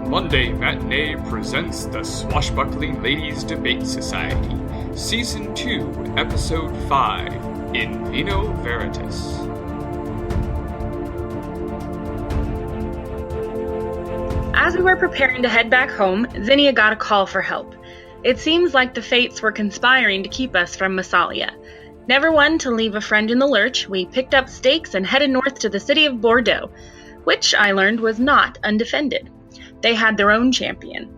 Monday Matinee presents the Swashbuckling Ladies Debate Society, Season 2, Episode 5, in Vino Veritas. As we were preparing to head back home, Zinnia got a call for help. It seems like the fates were conspiring to keep us from Massalia. Never one to leave a friend in the lurch, we picked up stakes and headed north to the city of Bordeaux, which I learned was not undefended. They had their own champion.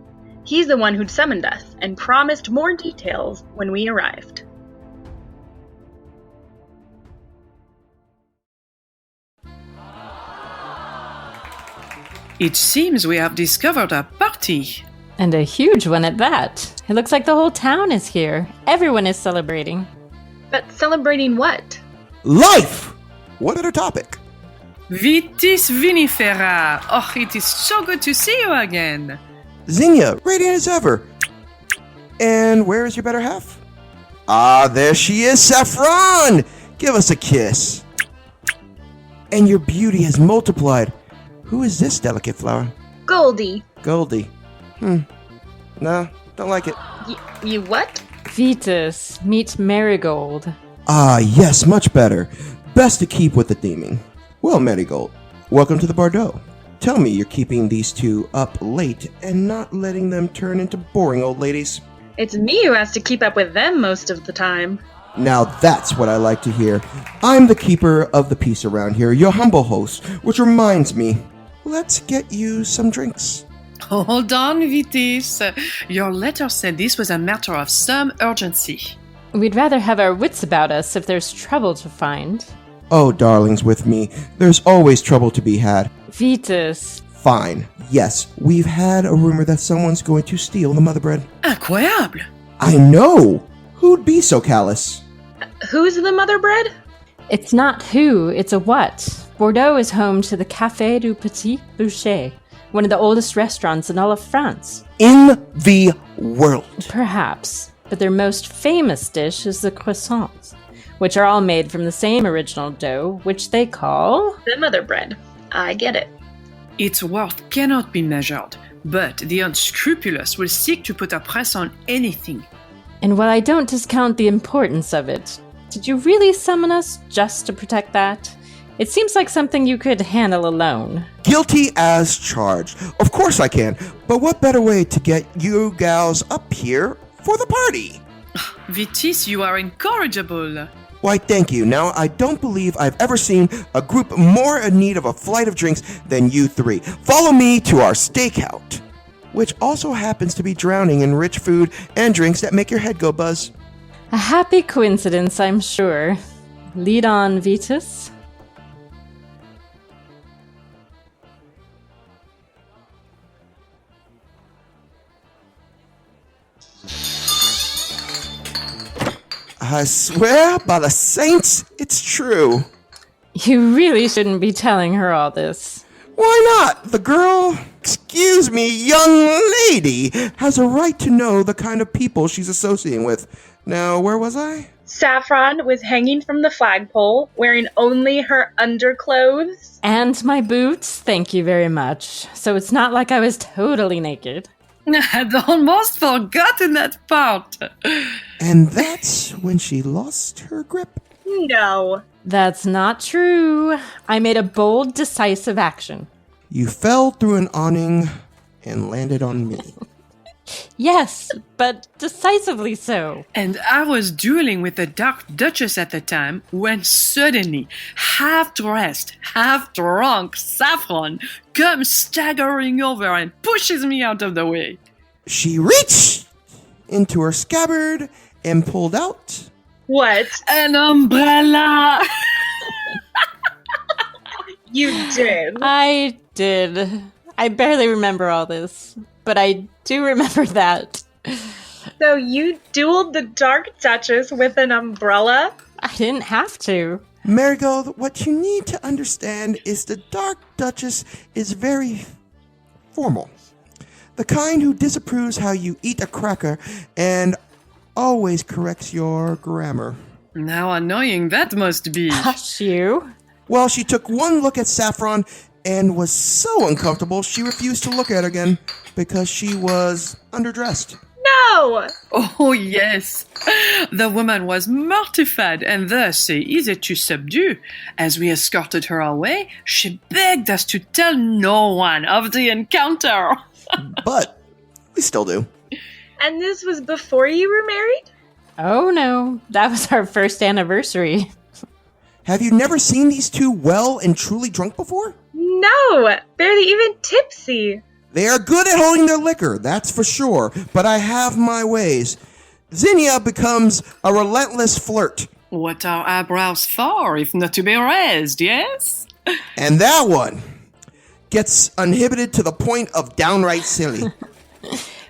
He's the one who'd summoned us and promised more details when we arrived. It seems we have discovered a party. And a huge one at that. It looks like the whole town is here. Everyone is celebrating. But celebrating what? Life! What other topic? Vitis vinifera. Oh, it is so good to see you again. Zinnia, radiant as ever. And where is your better half? Ah, there she is, Saffron! Give us a kiss. And your beauty has multiplied. Who is this delicate flower? Goldie. Goldie. No, don't like it. You what? Vitus, meet Marigold. Ah, yes, much better. Best to keep with the theming. Well, Marigold, welcome to the Bordeaux. Tell me you're keeping these two up late and not letting them turn into boring old ladies. It's me who has to keep up with them most of the time. Now that's what I like to hear. I'm the keeper of the peace around here, your humble host, which reminds me, let's get you some drinks. Hold on, Vitis. Your letter said this was a matter of some urgency. We'd rather have our wits about us if there's trouble to find. Oh, darlings with me, there's always trouble to be had. Vitus. Fine. Yes, we've had a rumor that someone's going to steal the mother bread. Incroyable. I know! Who'd be so callous? Who's the mother bread? It's not who, it's a what. Bordeaux is home to the Café du Petit Boucher, one of the oldest restaurants in all of France. In the world. Perhaps, but their most famous dish is the croissants, which are all made from the same original dough, which they call... The mother bread. I get it. Its worth cannot be measured, but the unscrupulous will seek to put a price on anything. And while I don't discount the importance of it, did you really summon us just to protect that? It seems like something you could handle alone. Guilty as charged. Of course I can, but what better way to get you gals up here for the party? Vitis, you are incorrigible. Why, thank you. Now, I don't believe I've ever seen a group more in need of a flight of drinks than you three. Follow me to our stakeout, which also happens to be drowning in rich food and drinks that make your head go buzz. A happy coincidence, I'm sure. Lead on, Vitus. I swear by the saints, it's true. You really shouldn't be telling her all this. Why not? The girl, excuse me, young lady, has a right to know the kind of people she's associating with. Now, where was I? Saffron was hanging from the flagpole, wearing only her underclothes. And my boots, thank you very much. So it's not like I was totally naked. I'd almost forgotten that part. And that's when she lost her grip. No. That's not true. I made a bold, decisive action. You fell through an awning and landed on me. Yes, but decisively so. And I was dueling with the Dark Duchess at the time when suddenly, half-dressed, half-drunk Saffron comes staggering over and pushes me out of the way. She reached into her scabbard and pulled out What? An umbrella! You did. I did. I barely remember all this, but I do remember that. So you dueled the Dark Duchess with an umbrella? I didn't have to. Marigold, what you need to understand is the Dark Duchess is very formal. The kind who disapproves how you eat a cracker and always corrects your grammar. How annoying that must be. Hush you. Well, she took one look at Saffron and was so uncomfortable she refused to look at her again because she was underdressed. No! Oh, yes. The woman was mortified and thus easy to subdue. As we escorted her away, she begged us to tell no one of the encounter. But we still do. And this was before you were married? Oh no, that was our first anniversary. Have you never seen these two well and truly drunk before? No! Barely even tipsy. They are good at holding their liquor, that's for sure, but I have my ways. Zinnia becomes a relentless flirt. What are eyebrows for, if not to be raised, yes? And that one gets uninhibited to the point of downright silly.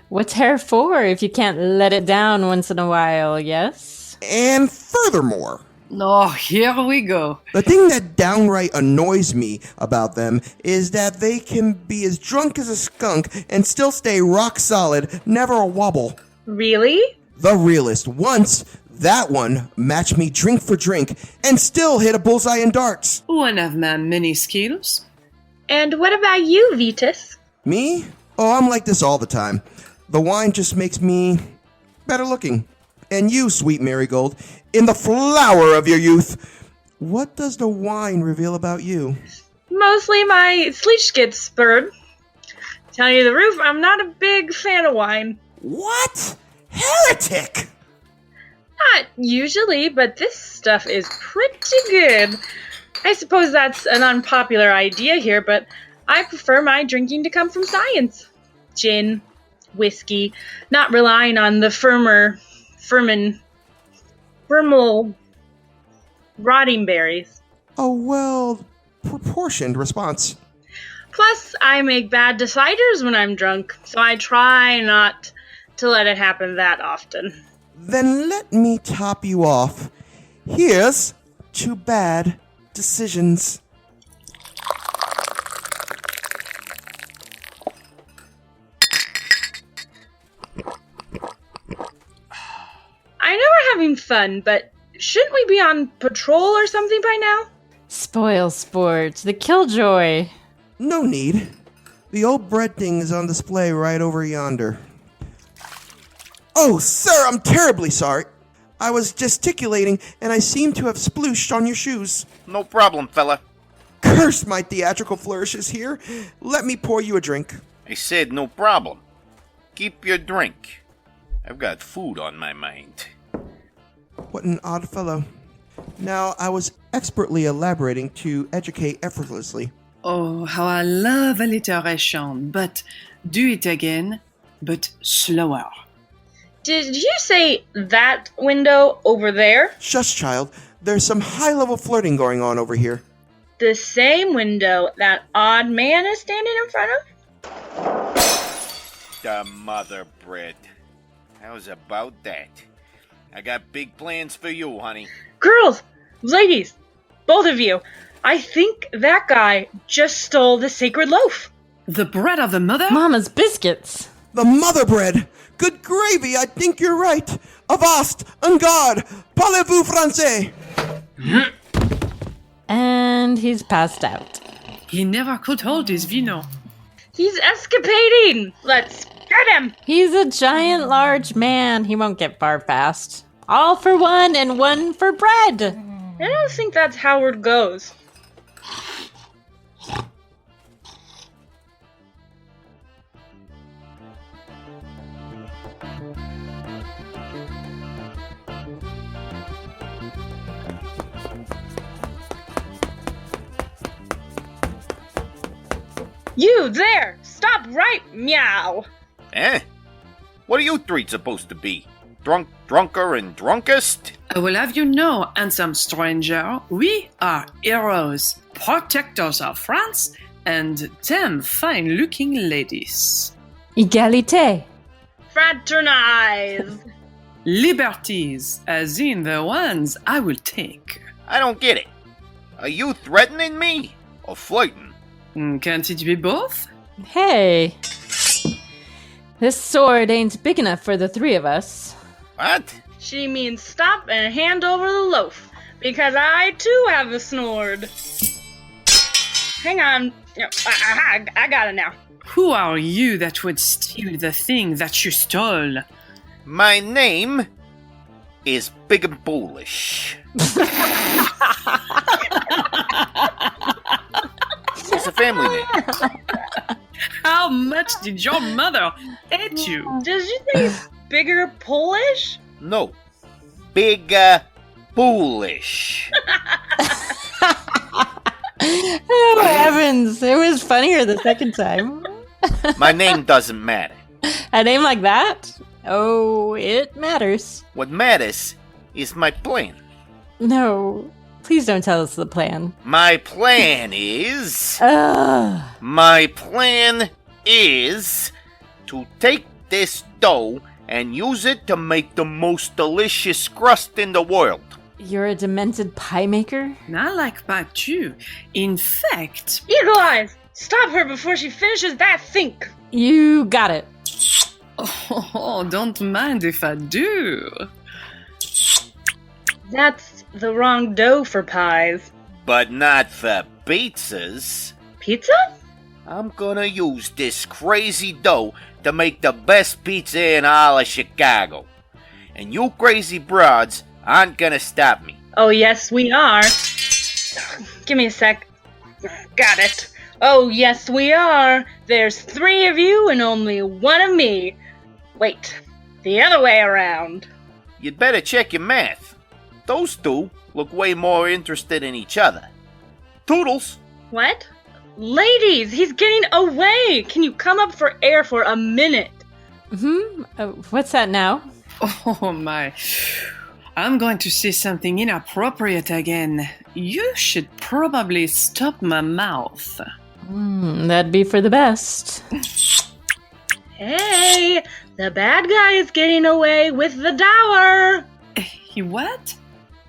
What's hair for if you can't let it down once in a while, yes? And furthermore, Oh, here we go. the thing that downright annoys me about them is that they can be as drunk as a skunk and still stay rock solid, never a wobble. Really? The realist. Once, that one matched me drink for drink and still hit a bullseye in darts. One of my many skills. And what about you, Vitas? Me? Oh, I'm like this all the time. The wine just makes me better looking. And you, sweet Marigold, in the flower of your youth, what does the wine reveal about you? Mostly my sleech gets spurred. Tell you the truth, I'm not a big fan of wine. What? Heretic! Not usually, but this stuff is pretty good. I suppose that's an unpopular idea here, but I prefer my drinking to come from science. Gin, whiskey, not relying on the thermal rotting berries. A well-proportioned response. Plus, I make bad deciders when I'm drunk, so I try not to let it happen that often. Then let me top you off. Here's to bad decisions. I know we're having fun, but shouldn't we be on patrol or something by now? Spoil sport, the killjoy. No need. The old bread thing is on display right over yonder. Oh, sir, I'm terribly sorry. I was gesticulating, and I seem to have splooshed on your shoes. No problem, fella. Curse my theatrical flourishes here. Let me pour you a drink. I said no problem. Keep your drink. I've got food on my mind. What an odd fellow. Now, I was expertly elaborating to educate effortlessly. Oh, how I love alliteration, but do it again, but slower. Did you say that window over there? Shush, child. There's some high-level flirting going on over here. The same window that odd man is standing in front of? The mother bread. How's about that? I got big plans for you, honey. Girls! Ladies! Both of you! I think that guy just stole the sacred loaf. The bread of the mother? Mama's biscuits. The mother bread! Good gravy, I think you're right. Avast, en garde, parlez-vous français? And he's passed out. He never could hold his vino. He's escapading! Let's get him! He's a giant, large man. He won't get far fast. All for one and one for bread. I don't think that's how it goes. You there! Stop right meow! Eh? What are you three supposed to be? Drunker, and drunkest? I will have you know, handsome stranger, we are heroes, protectors of France, and 10 fine-looking ladies. Égalité. Fraternize! Liberties, as in the ones I will take. I don't get it. Are you threatening me? Or flirting? Can't it be both? Hey. This sword ain't big enough for the three of us. What? She means stop and hand over the loaf, because I too have a sword. Hang on. I got it now. Who are you that would steal the thing that you stole? My name is Big and Bullish. It's a family name. How much did your mother hate you? Did you say bigger Polish? No. Big Bullish. Oh, heavens. It was funnier the second time. My name doesn't matter. A name like that? Oh, it matters. What matters is my plan. No, please don't tell us the plan. My plan is... Ugh. My plan is to take this dough and use it to make the most delicious crust in the world. You're a demented pie maker? I like pie too. In fact... Eagle Eyes! Stop her before she finishes that sink! You got it. Oh, don't mind if I do. That's the wrong dough for pies. But not for pizzas. Pizza? I'm gonna use this crazy dough to make the best pizza in all of Chicago. And you crazy broads aren't gonna stop me. Oh, yes, we are. Give me a sec. Got it. Oh, yes, we are. There's 3 of you and only 1 of me. Wait, the other way around. You'd better check your math. Those two look way more interested in each other. Toodles! What? Ladies, he's getting away. Can you come up for air for a minute? What's that now? Oh my. I'm going to say something inappropriate again. You should probably stop my mouth. That'd be for the best. Hey, the bad guy is getting away with the dower. He what?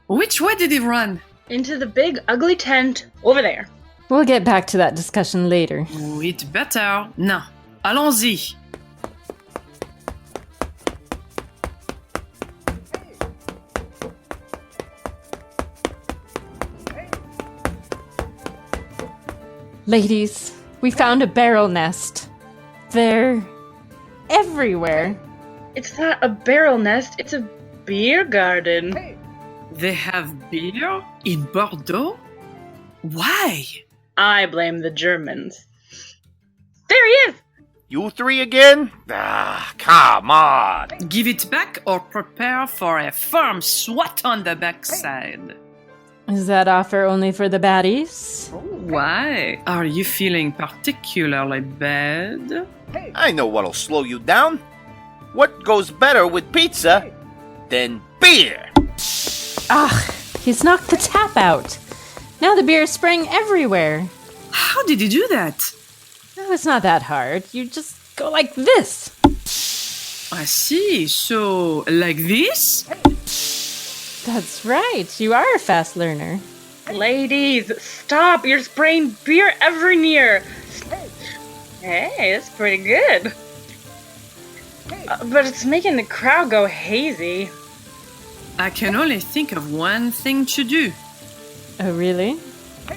Which way did he run? Into the big ugly tent over there. We'll get back to that discussion later. It better. Non. Allons-y. Ladies, we found a barrel nest. They're everywhere. It's not a barrel nest, it's a beer garden. They have beer in Bordeaux? Why? I blame the Germans. There he is! You 3 again? Ah, come on! Give it back or prepare for a firm swat on the backside. Is that offer only for the baddies? Why? Are you feeling particularly bad? I know what'll slow you down. What goes better with pizza than beer? He's knocked the tap out. Now the beer is spraying everywhere. How did you do that? No, it's not that hard. You just go like this. I see. So, like this? That's right. You are a fast learner. Ladies, stop! You're spraying beer everywhere. Hey, that's pretty good. But it's making the crowd go hazy. I can only think of one thing to do. Oh, really?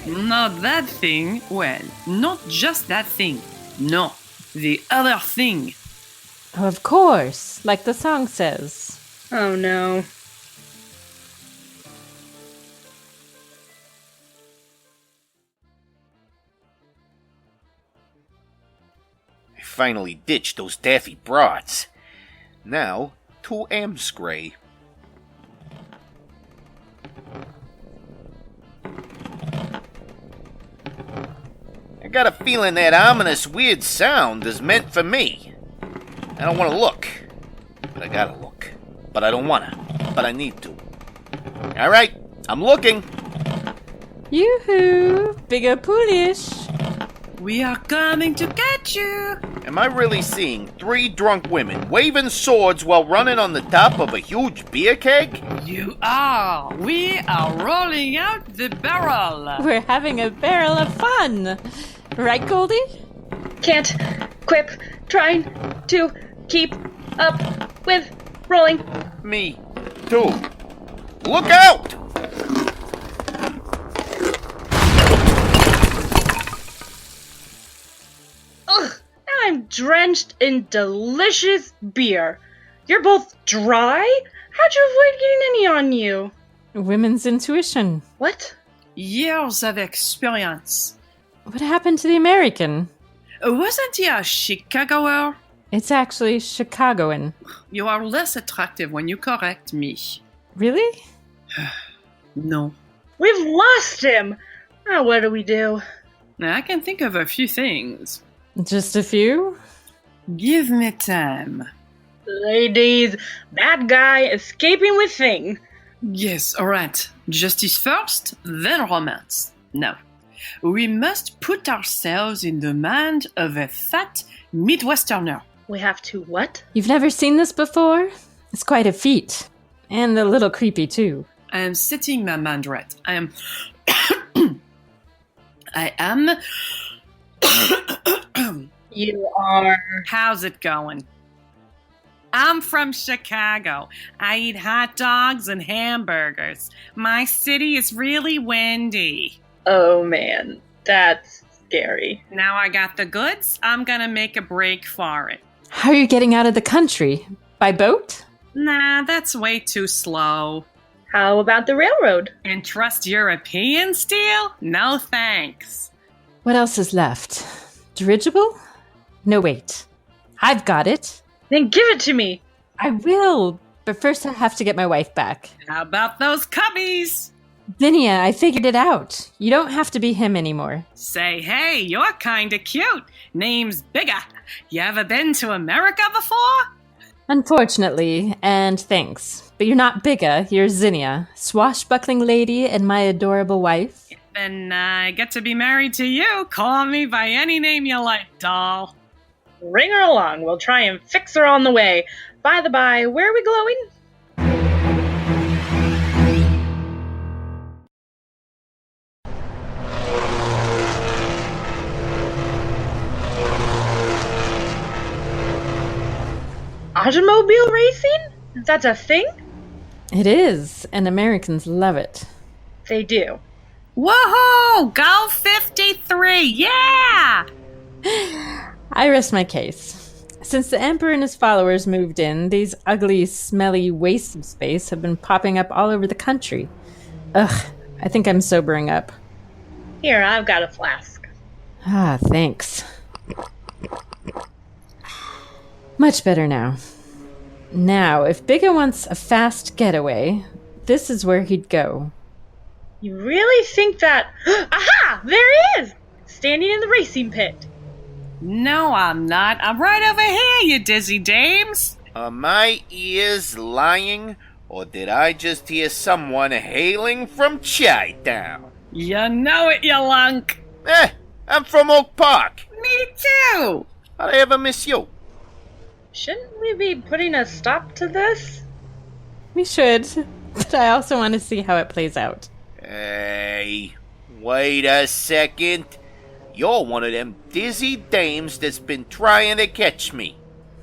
Not that thing. Well, not just that thing. No, the other thing. Oh, of course. Like the song says. Oh no. I finally ditched those daffy broads. Now, to Amscray. I got a feeling that ominous, weird sound is meant for me. I don't want to look, but I gotta look. But I don't wanna, but I need to. Alright, I'm looking. Yoo-hoo! Bigger Polish! We are coming to get you. Am I really seeing 3 drunk women waving swords while running on the top of a huge beer keg? You are. We are rolling out the barrel. We're having a barrel of fun! Right, Goldie? Can't quip trying to keep up with rolling. Me, too. Look out! I'm drenched in delicious beer. You're both dry? How'd you avoid getting any on you? Women's intuition. What? Years of experience. What happened to the American? Wasn't he a Chicagoer? It's actually Chicagoan. You are less attractive when you correct me. Really? No. We've lost him. Now what do we do? I can think of a few things. Just a few? Give me time. Ladies, bad guy escaping with thing. Yes, alright. Justice first, then romance. Now, we must put ourselves in the mind of a fat Midwesterner. We have to what? You've never seen this before? It's quite a feat. And a little creepy, too. I am setting my mind right. I am... I am... You are... How's it going? I'm from Chicago. I eat hot dogs and hamburgers. My city is really windy. Oh man, that's scary. Now I got the goods. I'm gonna make a break for it. How are you getting out of the country? By boat? Nah, that's way too slow. How about the railroad? And trust European steel? No thanks. What else is left? Dirigible? No, wait. I've got it. Then give it to me. I will, but first I have to get my wife back. How about those cubbies? Zinnia, I figured it out. You don't have to be him anymore. Say, hey, you're kinda cute. Name's Bigger. You ever been to America before? Unfortunately, and thanks. But you're not Bigger, you're Zinnia, swashbuckling lady and my adorable wife. Then I get to be married to you. Call me by any name you like, doll. Ring her along. We'll try and fix her on the way. By the by, where are we glowing? Automobile racing? That's a thing? It is, and Americans love it. They do. Woohoo! Go 53! Yeah! I rest my case. Since the Emperor and his followers moved in, these ugly, smelly wastes of space have been popping up all over the country. Ugh, I think I'm sobering up. Here, I've got a flask. Ah, thanks. Much better now. Now, if Bigger wants a fast getaway, this is where he'd go. You really think that... Aha! There he is! Standing in the racing pit. No, I'm not. I'm right over here, you dizzy dames. Are my ears lying, or did I just hear someone hailing from Chi-Town? You know it, you lunk. I'm from Oak Park. Me too. How'd I ever miss you? Shouldn't we be putting a stop to this? We should, but I also want to see how it plays out. Hey, wait a second. You're one of them dizzy dames that's been trying to catch me.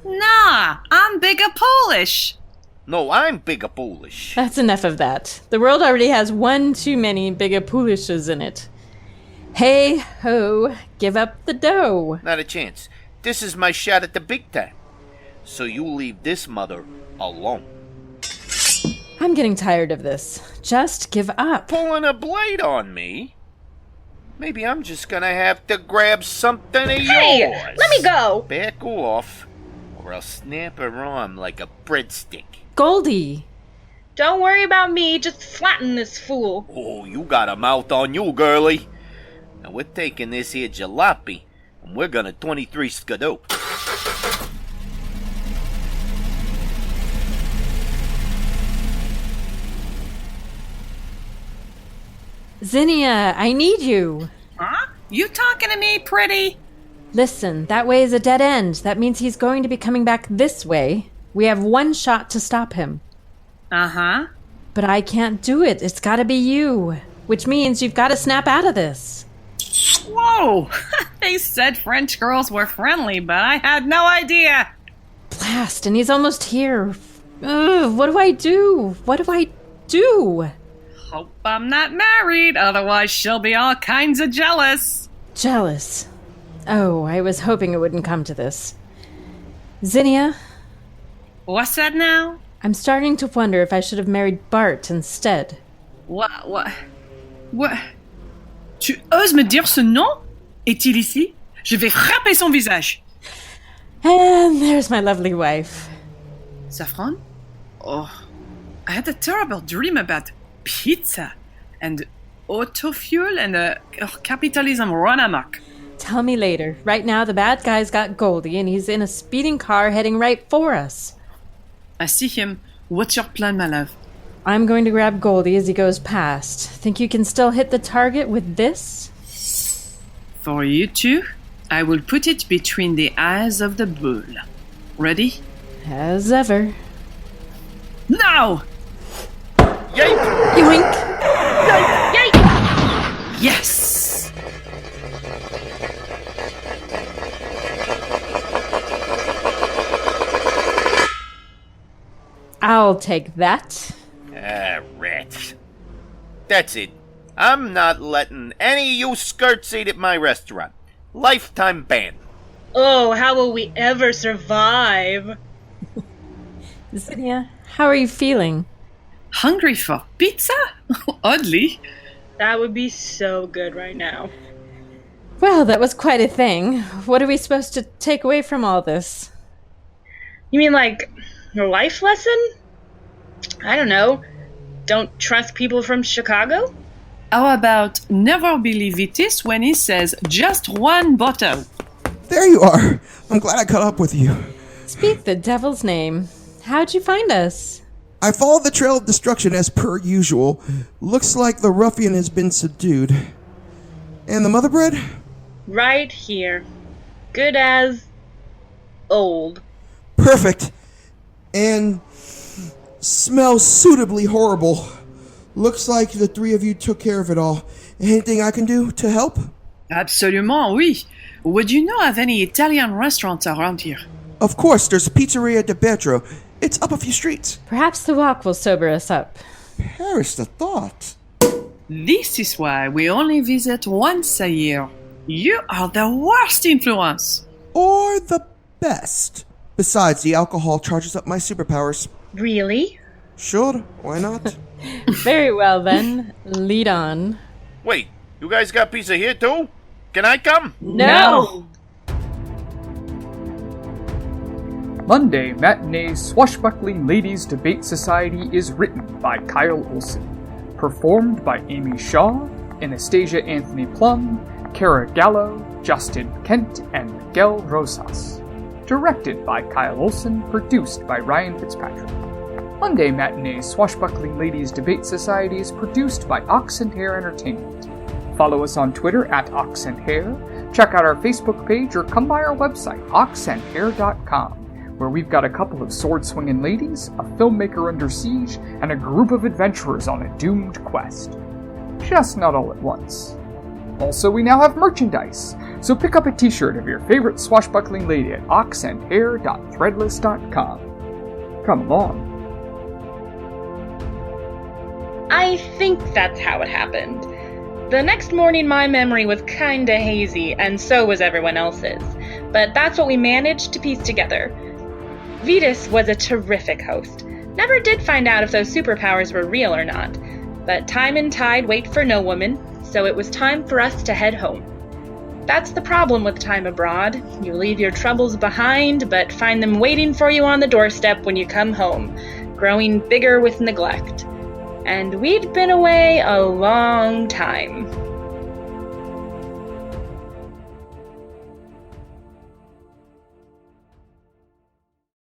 Nah, I'm Bigger Polish. No, I'm Bigger Polish. That's enough of that. The world already has one too many Bigger Polishes in it. Hey ho, give up the dough. Not a chance. This is my shot at the big time. So you leave this mother alone. I'm getting tired of this. Just give up. Pulling a blade on me? Maybe I'm just gonna have to grab something of Hey! yours. Let me go! Back off, or I'll snap her arm like a breadstick. Goldie! Don't worry about me, just flatten this fool. Oh, you got a mouth on you, girlie. Now we're taking this here jalopy, and we're gonna 23 skidoo. Zinnia, I need you. Huh? You talking to me, pretty? Listen, that way is a dead end. That means he's going to be coming back this way. We have one shot to stop him. Uh-huh. But I can't do it. It's gotta be you. Which means you've gotta snap out of this. Whoa! They said French girls were friendly, but I had no idea. Blast, and he's almost here. Ugh, what do I do? What do I do? Hope I'm not married, otherwise she'll be all kinds of jealous. Jealous. Oh, I was hoping it wouldn't come to this. Zinnia, What's that now? I'm starting to wonder if I should have married Bart instead. What? Tu oses me dire ce nom? Est-il ici? Je vais frapper son visage. And there's my lovely wife. Saffron? Oh, I had a terrible dream about pizza and auto fuel and capitalism run amok. Tell me later. Right now, the bad guy's got Goldie, and he's in a speeding car heading right for us. I see him. What's your plan, my love? I'm going to grab Goldie as he goes past. Think you can still hit the target with this? For you two, I will put it between the eyes of the bull. Ready? As ever. Now! Yay! Yoink! Yes! I'll take that. Ah, rats. That's it. I'm not letting any of you skirts eat at my restaurant. Lifetime ban. Oh, how will we ever survive? Zinnia, how are you feeling? Hungry for pizza? Oddly. That would be so good right now. Well, that was quite a thing. What are we supposed to take away from all this? You mean like a life lesson? I don't know. Don't trust people from Chicago? How about never believe Vitis when he says just one bottle? There you are. I'm glad I caught up with you. Speak the devil's name. How'd you find us? I followed the trail of destruction as per usual. Looks like the ruffian has been subdued. And the mother bread? Right here. Good as old. Perfect. And smells suitably horrible. Looks like the three of you took care of it all. Anything I can do to help? Absolument, oui. Would you know of any Italian restaurants around here? Of course, there's Pizzeria de Petro. It's up a few streets. Perhaps the walk will sober us up. Perish the thought. This is why we only visit once a year. You are the worst influence. Or the best. Besides, the alcohol charges up my superpowers. Really? Sure, why not? Very well, then. Lead on. Wait, you guys got pizza here too? Can I come? No! Monday Matinee Swashbuckling Ladies Debate Society is written by Kyle Olson. Performed by Amy Shaw, Anastasia Anthony Plum, Kara Gallo, Justin Kent, and Miguel Rosas. Directed by Kyle Olson, produced by Ryan Fitzpatrick. Monday Matinee Swashbuckling Ladies Debate Society is produced by Ox and Hare Entertainment. Follow us on Twitter at Ox and Hare, check out our Facebook page, or come by our website, oxandhare.com, where we've got a couple of sword-swinging ladies, a filmmaker under siege, and a group of adventurers on a doomed quest. Just not all at once. Also, we now have merchandise, so pick up a t-shirt of your favorite swashbuckling lady at oxandhare.threadless.com. Come along. I think that's how it happened. The next morning my memory was kinda hazy, and so was everyone else's. But that's what we managed to piece together. Vetus was a terrific host. Never did find out if those superpowers were real or not. But time and tide wait for no woman, so it was time for us to head home. That's the problem with time abroad. You leave your troubles behind, but find them waiting for you on the doorstep when you come home, growing bigger with neglect. And we'd been away a long time.